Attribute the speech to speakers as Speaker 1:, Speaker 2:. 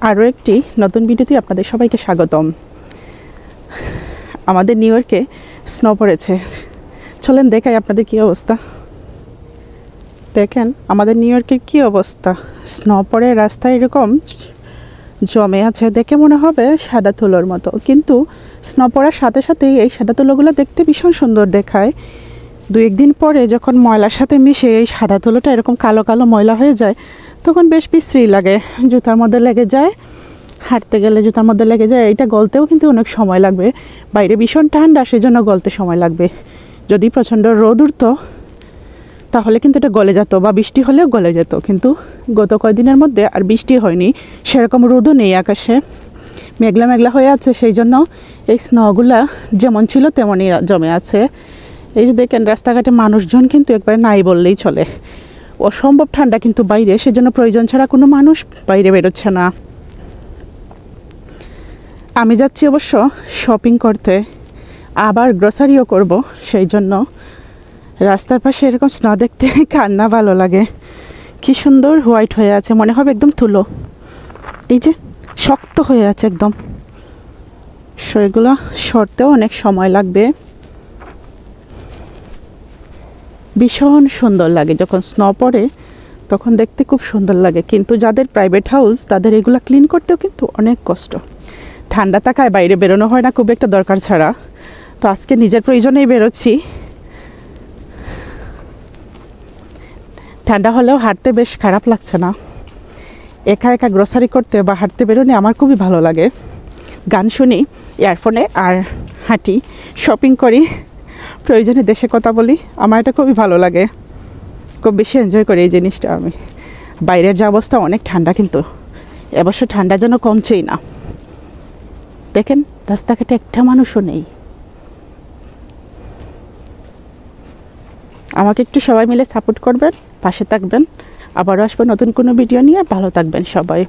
Speaker 1: আরও একটি নতুন ভিডিওতে আপনাদের সবাইকে স্বাগতম। আমাদের নিউ ইয়র্কে স্নো পড়েছে। চলেন দেখাই আপনাদের কী অবস্থা। দেখেন আমাদের নিউ ইয়র্কের কী অবস্থা। স্নো পড়ে রাস্তায় এরকম জমে আছে, দেখে মনে হবে সাদা তুলোর মতো, কিন্তু স্নো পড়ার সাথে সাথেই এই সাদা তুলোগুলো দেখতে ভীষণ সুন্দর দেখায়। দু একদিন পরে যখন ময়লার সাথে মিশে এই সাদা তুলোটা এরকম কালো কালো ময়লা হয়ে যায়, তখন বেশ বিশ্রী লাগে, জুতার মধ্যে লেগে যায়, হাঁটতে গেলে জুতার মধ্যে লেগে যায়। এটা গলতেও কিন্তু অনেক সময় লাগবে, বাইরে ভীষণ ঠান্ডা, সেজন্য গলতে সময় লাগবে। যদি প্রচণ্ড রোদ উঠতো তাহলে কিন্তু এটা গলে যেত, বা বৃষ্টি হলেও গলে যেত, কিন্তু গত কয়েকদিনের মধ্যে আর বৃষ্টি হয়নি, সেরকম রোদও নেই আকাশে, মেঘলা মেঘলা হয়ে আছে, সেই জন্য এই স্নোগুলা যেমন ছিল তেমনই জমে আছে। এই যে দেখেন রাস্তাঘাটে মানুষজন কিন্তু একবারে নাই বললেই চলে, অসম্ভব ঠান্ডা কিন্তু বাইরে, সেজন্য প্রয়োজন ছাড়া কোনো মানুষ বাইরে বেরোচ্ছে না। আমি যাচ্ছি অবশ্য শপিং করতে, আবার গ্রোসারিও করব, সেই জন্য রাস্তার পাশে এরকম স্নো দেখতে কার না ভালো লাগে। কি সুন্দর হোয়াইট হয়ে আছে, মনে হবে একদম তুলো, এই যে শক্ত হয়ে আছে একদম, সেগুলো সরতেও অনেক সময় লাগবে। ভীষণ সুন্দর লাগে যখন স্নো পড়ে, তখন দেখতে খুব সুন্দর লাগে, কিন্তু যাদের প্রাইভেট হাউস তাদের এগুলো ক্লিন করতেও কিন্তু অনেক কষ্ট। ঠান্ডা থাকায় বাইরে বেরোনো হয় না খুব একটা দরকার ছাড়া, তো আজকে নিজের প্রয়োজনেই বেরোচ্ছি। ঠান্ডা হলেও হাঁটতে বেশ খারাপ লাগছে না, একা একা গ্রোসারি করতে বা হাঁটতে বেরোনে আমার খুবই ভালো লাগে। গান শুনি ইয়ারফোনে আর হাঁটি, শপিং করি, প্রয়োজনে দেশে কথা বলি, আমার এটা খুবই ভালো লাগে, খুব বেশি এনজয় করি এই জিনিসটা আমি। বাইরের যে অবস্থা অনেক ঠান্ডা, কিন্তু এবছর ঠান্ডা যেন কমছেই না। দেখেন রাস্তাঘাটে একটা মানুষও নেই। আমাকে একটু সবাই মিলে সাপোর্ট করবেন, পাশে থাকবেন, আবারও আসবো নতুন কোনো ভিডিও নিয়ে। ভালো থাকবেন সবাই।